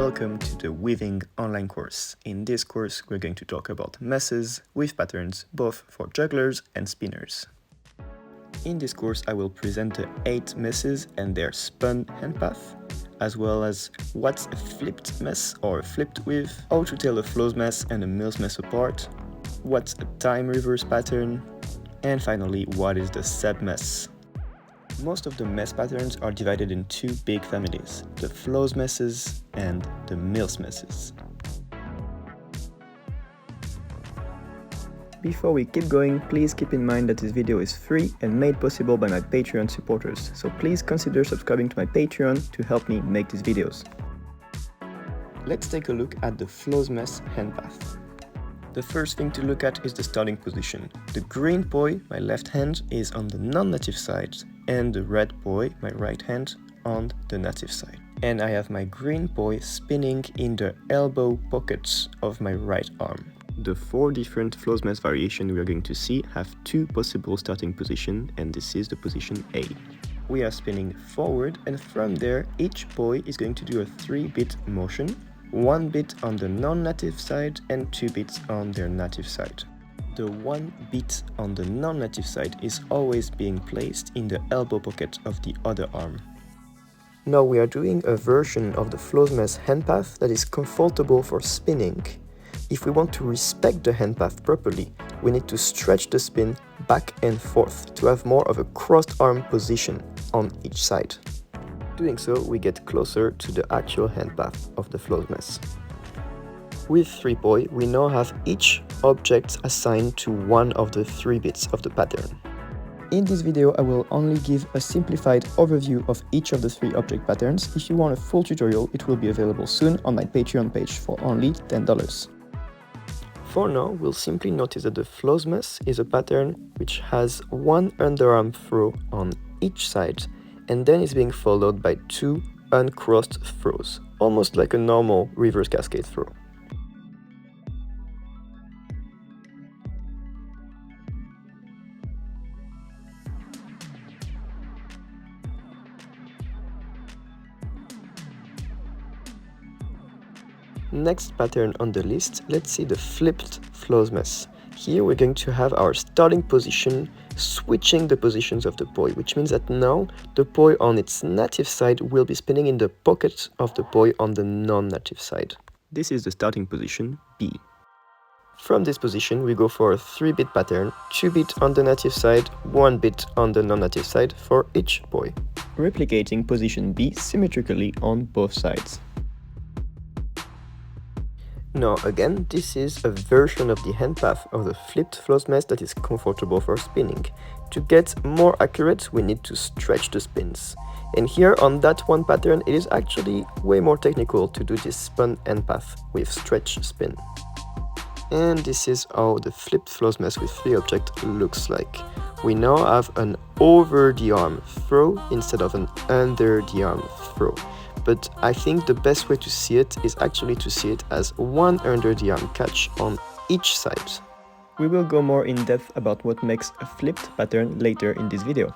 welcome to the Weaving online course. In this course, we're going to talk about messes with patterns, both for jugglers and spinners. In this course, I will present the 8 messes and their spun hand path, as well as what's a flipped mess or a flipped weave, how to tell a Flo's mess and a mill's mess apart, what's a time reverse pattern, and finally, what is the sub mess. Most of the mess patterns are divided in 2 big families, the Flo's messes and the mill's messes. Before we keep going, please keep in mind that this video is free and made possible by my Patreon supporters, so please consider subscribing to my Patreon to help me make these videos. Let's take a look at the Flo's mess hand path. The first thing to look at is the starting position. The green poi, my left hand, is on the non-native side, and the red poi, my right hand, on the native side. And I have my green poi spinning in the elbow pockets of my right arm. The 4 different Flo's mess variations we are going to see have 2 possible starting positions, and this is the position A. We are spinning forward, and from there each poi is going to do a 3-bit motion, 1 bit on the non-native side and 2 bits on their native side. The 1 bit on the non-native side is always being placed in the elbow pocket of the other arm. Now we are doing a version of the Flo's mess hand path that is comfortable for spinning. If we want to respect the hand path properly, we need to stretch the spin back and forth to have more of a crossed arm position on each side. Doing so, we get closer to the actual hand path of the Flo's mess. With 3 poi, we now have each object assigned to one of the 3 bits of the pattern. In this video, I will only give a simplified overview of each of the 3 object patterns. If you want a full tutorial, it will be available soon on my Patreon page for only $10. For now, we'll simply notice that the Flo's mess is a pattern which has 1 underarm throw on each side, and then is being followed by 2 uncrossed throws, almost like a normal reverse cascade throw. Next pattern on the list, let's see the flipped Flo's mess. Here we're going to have our starting position switching the positions of the poi, which means that now the poi on its native side will be spinning in the pocket of the poi on the non-native side. This is the starting position B. From this position we go for a 3-bit pattern, 2 bit on the native side, 1 bit on the non-native side for each poi, replicating position B symmetrically on both sides. Now again, this is a version of the hand path of the flipped Flo's mess that is comfortable for spinning. To get more accurate, we need to stretch the spins. And here on that one pattern, it is actually way more technical to do this spun hand path with stretch spin. And this is how the flipped Flo's mess with 3 objects looks like. We now have an over the arm throw instead of an under the arm throw. But I think the best way to see it is actually to see it as 1 under the arm catch on each side. We will go more in depth about what makes a flipped pattern later in this video.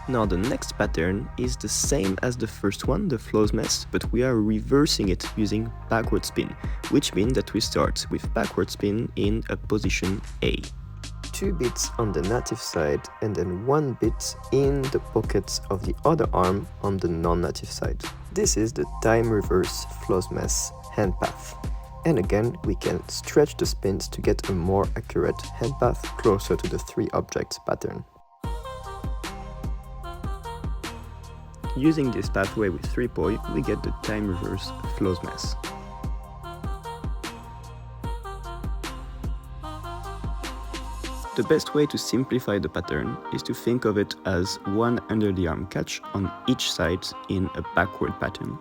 Now the next pattern is the same as the first one, the Flo's mess, but we are reversing it using backward spin, which means that we start with backward spin in a position A. 2 bits on the native side and then 1 bit in the pockets of the other arm on the non-native side. This is the time reverse Flo's mess hand path. And again, we can stretch the spins to get a more accurate hand path closer to the 3 objects pattern. Using this pathway with 3 poi, we get the time reverse Flo's mess. The best way to simplify the pattern is to think of it as 1 under the arm catch on each side in a backward pattern.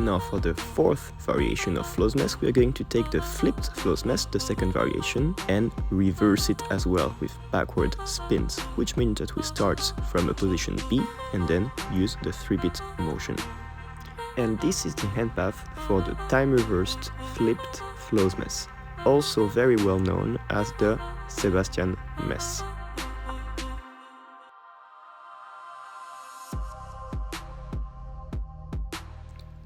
Now for the 4th variation of Flo's mess, we are going to take the flipped Flo's mess, the 2nd variation, and reverse it as well with backward spins, which means that we start from a position B and then use the 3-bit motion. And this is the hand path for the time-reversed Flipped Flo's mess, also very well known as the Sebastian mess.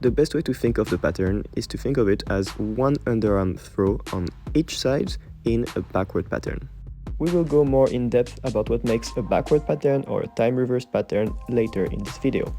The best way to think of the pattern is to think of it as one underarm throw on each side in a backward pattern. We will go more in depth about what makes a backward pattern or a time reversed pattern later in this video.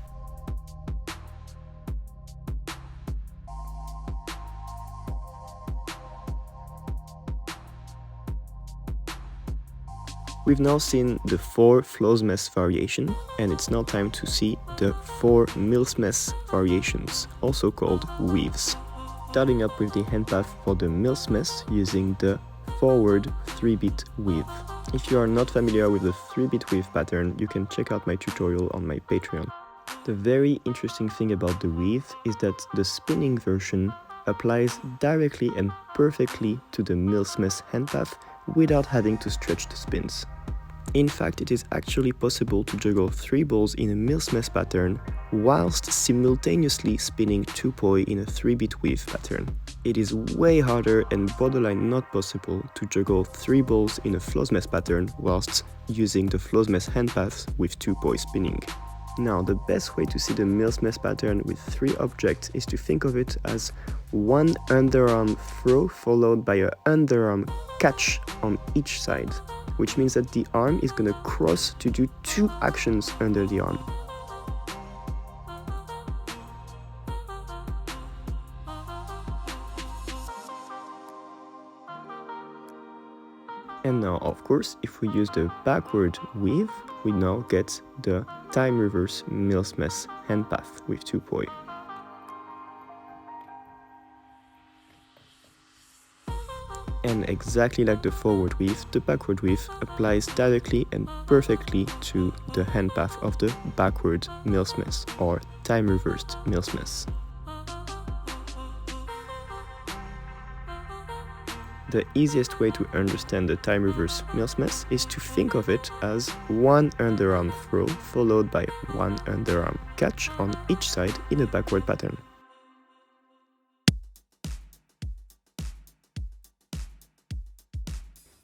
We've now seen the 4 Flo's mess variation, and it's now time to see the 4 Mill's mess variations, also called weaves. Starting up with the hand path for the Mill's mess using the forward 3-beat weave. If you are not familiar with the 3-beat weave pattern, you can check out my tutorial on my Patreon. The very interesting thing about the weave is that the spinning version applies directly and perfectly to the Mill's mess hand path without having to stretch the spins. In fact, it is actually possible to juggle 3 balls in a Mill's mess pattern whilst simultaneously spinning 2 poi in a 3-beat weave pattern. It is way harder and borderline not possible to juggle 3 balls in a Flo's mess pattern whilst using the Flo's mess hand path with 2 poi spinning. Now, the best way to see the Mill's mess pattern with 3 objects is to think of it as one underarm throw followed by an underarm catch on each side, which means that the arm is going to cross to do 2 actions under the arm. And now, of course, if we use the backward weave, we now get the time reverse Mill's mess hand path with 2 poi. And exactly like the forward weave, the backward weave applies directly and perfectly to the hand path of the backward Mill's mess or time reversed Mill's mess. The easiest way to understand the time reverse Mill's mess is to think of it as one underarm throw followed by one underarm catch on each side in a backward pattern.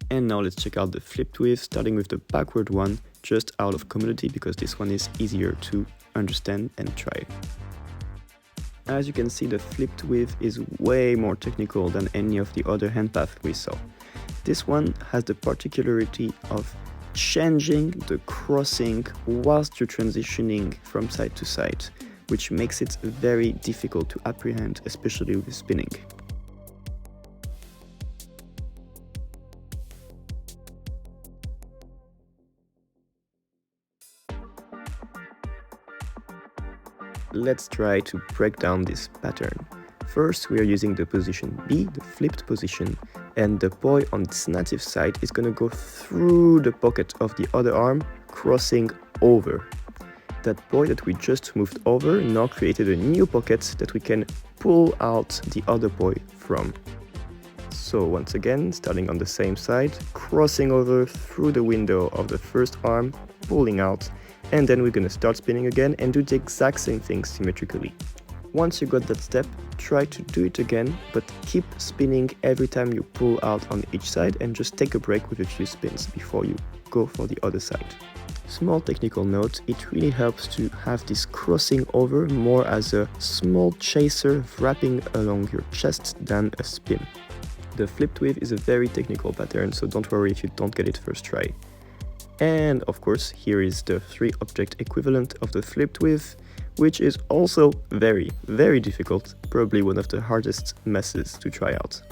And now let's check out the flipped weave, starting with the backward one, just out of community because this one is easier to understand and try. As you can see, the flipped weave is way more technical than any of the other hand paths we saw. This one has the particularity of changing the crossing whilst you're transitioning from side to side, which makes it very difficult to apprehend, especially with spinning. Let's try to break down this pattern. First, we are using the position B, the flipped position, and the poi on its native side is going to go through the pocket of the other arm, crossing over. That poi that we just moved over now created a new pocket that we can pull out the other poi from. So once again, starting on the same side, crossing over through the window of the first arm, pulling out, and then we're going to start spinning again and do the exact same thing symmetrically. Once you got that step, try to do it again, but keep spinning every time you pull out on each side and just take a break with a few spins before you go for the other side. Small technical note, it really helps to have this crossing over more as a small chaser wrapping along your chest than a spin. The flipped weave is a very technical pattern, so don't worry if you don't get it first try. And of course, here is the 3-object equivalent of the flipped weave, which is also very, very difficult, probably one of the hardest messes to try out.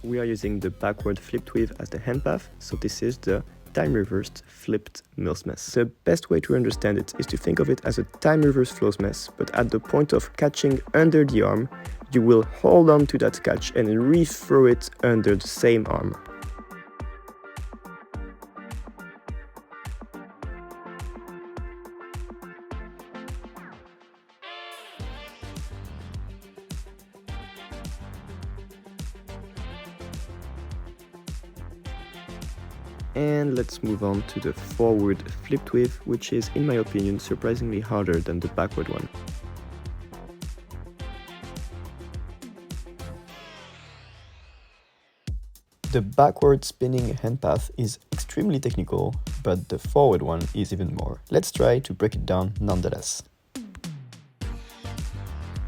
We are using the backward flipped weave as the hand path, so this is the time reversed flipped Mill's mess. The best way to understand it is to think of it as a time reversed Flo's mess, but at the point of catching under the arm, you will hold on to that catch and re-throw it under the same arm. And let's move on to the forward flipped weave, which is, in my opinion, surprisingly harder than the backward one. The backward spinning hand path is extremely technical, but the forward one is even more. Let's try to break it down nonetheless.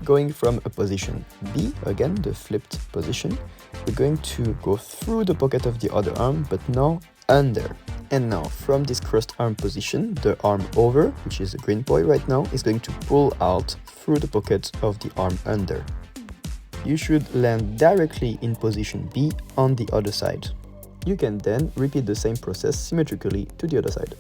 Going from a position B, again the flipped position, we're going to go through the pocket of the other arm, but now under. And now from this crossed arm position, the arm over, which is a green boy right now, is going to pull out through the pocket of the arm under. You should land directly in position B on the other side. You can then repeat the same process symmetrically to the other side.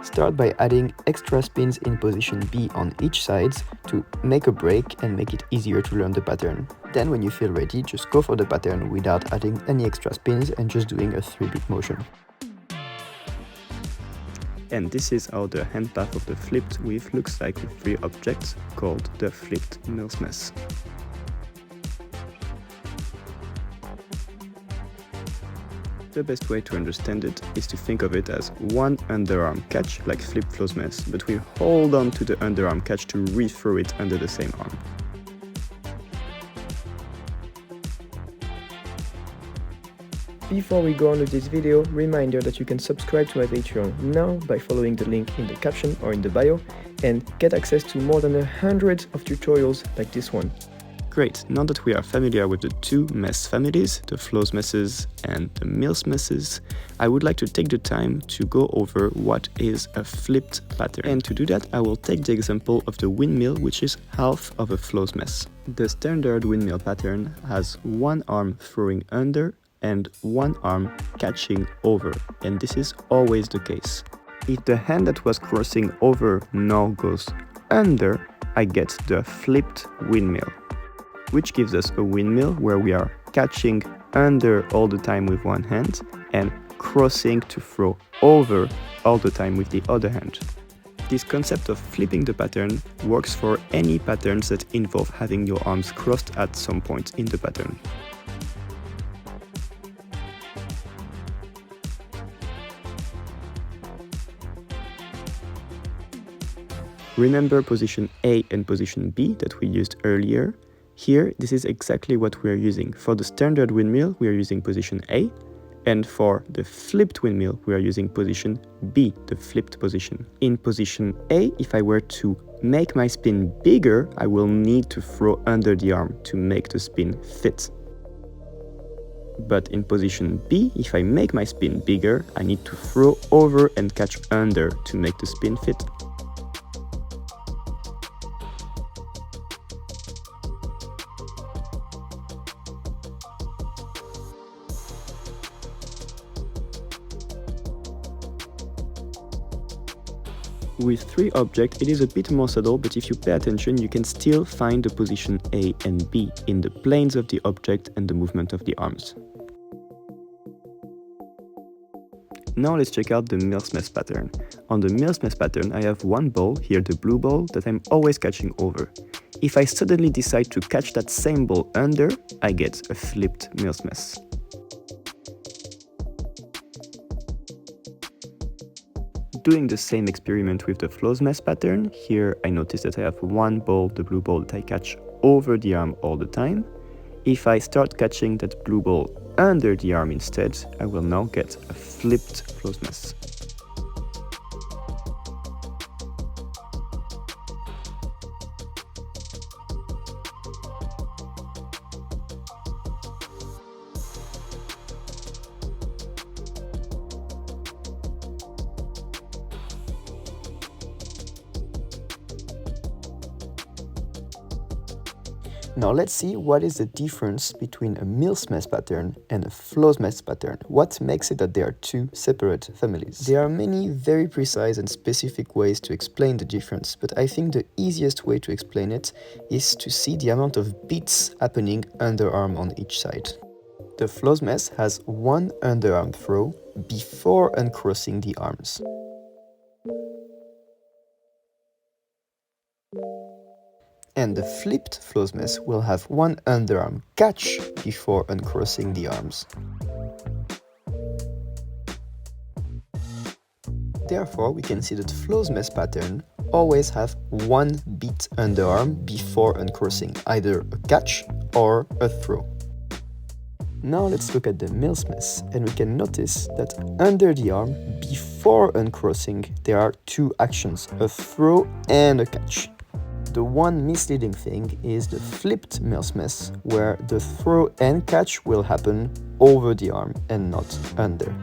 Start by adding extra spins in position B on each side to make a break and make it easier to learn the pattern. Then when you feel ready, just go for the pattern without adding any extra spins and just doing a 3-beat motion. And this is how the hand path of the flipped weave looks like with 3 objects, called the flipped mill's mess. The best way to understand it is to think of it as one underarm catch, like Flipped Flo's mess, but we hold on to the underarm catch to re-throw it under the same arm. Before we go on with this video, reminder that you can subscribe to my Patreon now by following the link in the caption or in the bio and get access to more than 100 of tutorials like this one. Great, now that we are familiar with the 2 mess families, the Flo's messes and the mill's messes, I would like to take the time to go over what is a flipped pattern. And to do that, I will take the example of the windmill, which is half of a Flo's mess. The standard windmill pattern has one arm throwing under and one arm catching over, and this is always the case. If the hand that was crossing over now goes under, I get the flipped windmill, which gives us a windmill where we are catching under all the time with one hand and crossing to throw over all the time with the other hand. This concept of flipping the pattern works for any patterns that involve having your arms crossed at some point in the pattern. Remember position A and position B that we used earlier? Here, this is exactly what we are using. For the standard windmill, we are using position A, and for the flipped windmill, we are using position B, the flipped position. In position A, if I were to make my spin bigger, I will need to throw under the arm to make the spin fit. But in position B, if I make my spin bigger, I need to throw over and catch under to make the spin fit. With 3 objects, it is a bit more subtle, but if you pay attention, you can still find the position A and B in the planes of the object and the movement of the arms. Now let's check out the mill's mess pattern. On the mill's mess pattern, I have one ball, here the blue ball, that I'm always catching over. If I suddenly decide to catch that same ball under, I get a flipped mill's mess. Doing the same experiment with the Flo's mess pattern, here I notice that I have one ball, the blue ball, that I catch over the arm all the time. If I start catching that blue ball under the arm instead, I will now get a flipped Flo's mess. Now let's see what is the difference between a mill's mess pattern and a Flo's mess pattern. What makes it that they are 2 separate families? There are many very precise and specific ways to explain the difference, but I think the easiest way to explain it is to see the amount of beats happening underarm on each side. The Flo's mess has one underarm throw before uncrossing the arms. And the flipped Flo's mess will have one underarm catch before uncrossing the arms. Therefore, we can see that Flo's mess pattern always have one beat underarm before uncrossing, either a catch or a throw. Now let's look at the Mills mess, and we can notice that under the arm, before uncrossing, there are two actions, a throw and a catch. The one misleading thing is the flipped Mills mess, where the throw and catch will happen over the arm and not under.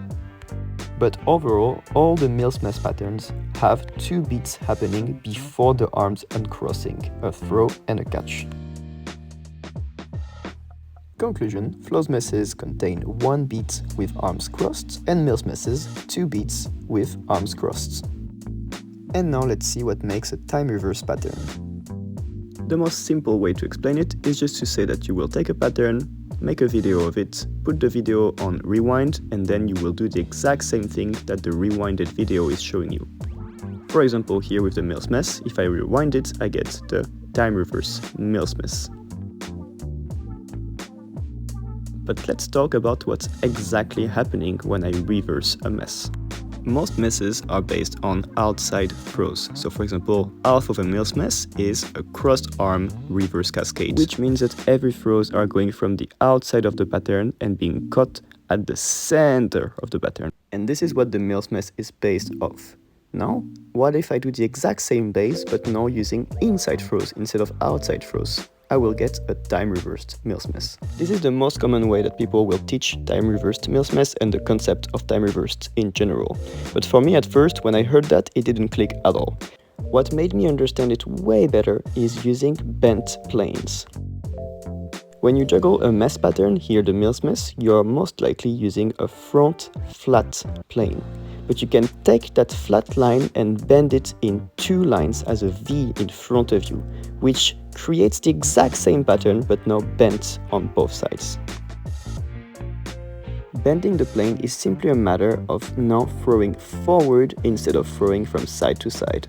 But overall, all the Mills mess patterns have two beats happening before the arms uncrossing, a throw and a catch. Conclusion: Flo's messes contain one beat with arms crossed, and Mills messes two beats with arms crossed. And now let's see what makes a time reverse pattern. The most simple way to explain it is just to say that you will take a pattern, make a video of it, put the video on rewind, and then you will do the exact same thing that the rewinded video is showing you. For example, here with the Mills mess, if I rewind it, I get the time reverse Mills mess. But let's talk about what's exactly happening when I reverse a mess. Most messes are based on outside throws. So for example, half of a Mills mess is a crossed arm reverse cascade, which means that every throws are going from the outside of the pattern and being caught at the center of the pattern. And this is what the Mills mess is based off. Now, what if I do the exact same base, but now using inside throws instead of outside throws? I will get a time-reversed Mills mess. This is the most common way that people will teach time-reversed Mills mess and the concept of time-reversed in general. But for me at first, when I heard that, it didn't click at all. What made me understand it way better is using bent planes. When you juggle a mess pattern, here the Mills mess, you are most likely using a front flat plane. But you can take that flat line and bend it in two lines as a V in front of you, which creates the exact same pattern but now bent on both sides. Bending the plane is simply a matter of now throwing forward instead of throwing from side to side.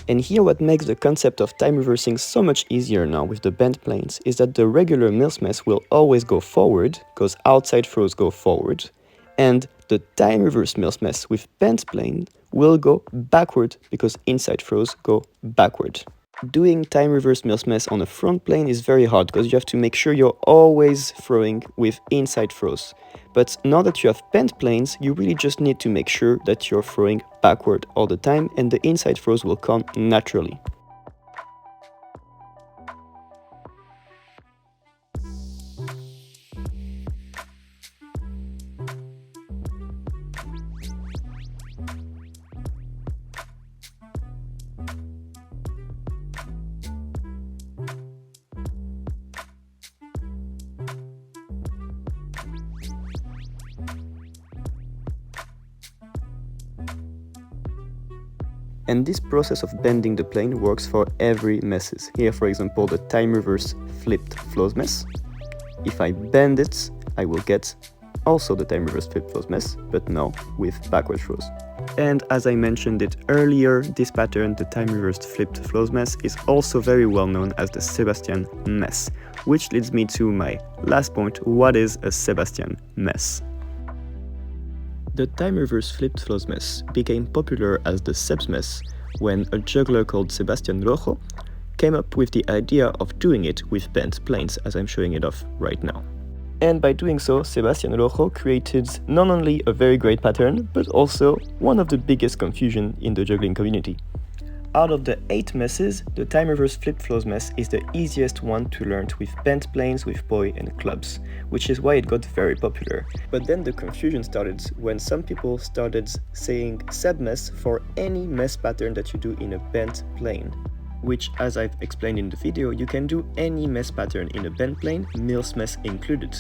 And here what makes the concept of time reversing so much easier now with the bent planes is that the regular Mills mess will always go forward, because outside throws go forward, and the time reverse Mills mess with bent plane will go backward because inside throws go backward. Doing time reverse Mills mess on a front plane is very hard because you have to make sure you're always throwing with inside throws. But now that you have bent planes, you really just need to make sure that you're throwing backward all the time and the inside throws will come naturally. And this process of bending the plane works for every messes. Here, for example, the time reverse flipped Flo's mess. If I bend it, I will get also the time reverse flipped Flo's mess, but now with backward throws. And as I mentioned it earlier, this pattern, the time reversed flipped Flo's mess, is also very well known as the Sebastian mess, which leads me to my last point: what is a Sebastian mess? The time reverse flipped Flo's mess became popular as the Seb's mess when a juggler called Sebastian Rojo came up with the idea of doing it with bent planes, as I'm showing it off right now. And by doing so, Sebastian Rojo created not only a very great pattern, but also one of the biggest confusion in the juggling community. Out of the 8 messes, the time reverse flipped Flo's mess is the easiest one to learn with bent planes with poi and clubs, which is why it got very popular. But then the confusion started when some people started saying Seb mess for any mess pattern that you do in a bent plane, which, as I've explained in the video, you can do any mess pattern in a bent plane, Mills mess included.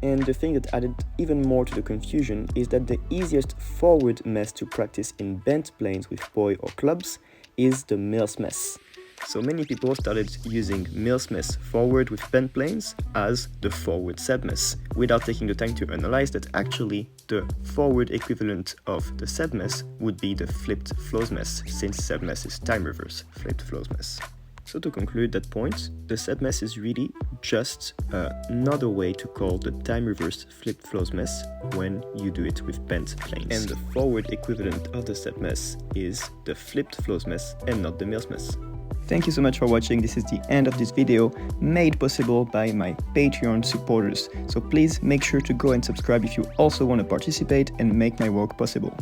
And the thing that added even more to the confusion is that the easiest forward mess to practice in bent planes with poi or clubs is the Mills mess. So many people started using Mills mess forward with bent planes as the forward Seb mess, without taking the time to analyze that actually the forward equivalent of the Seb mess would be the flipped Flo's mess, since Seb mess is time reverse flipped Flo's mess. So to conclude that point, the set mess is really just another way to call the time-reversed flipped flows mess when you do it with bent planes. And the forward equivalent of the set mess is the flipped flows mess and not the mills mess. Thank you so much for watching. This is the end of this video, made possible by my Patreon supporters. So please make sure to go and subscribe if you also want to participate and make my work possible.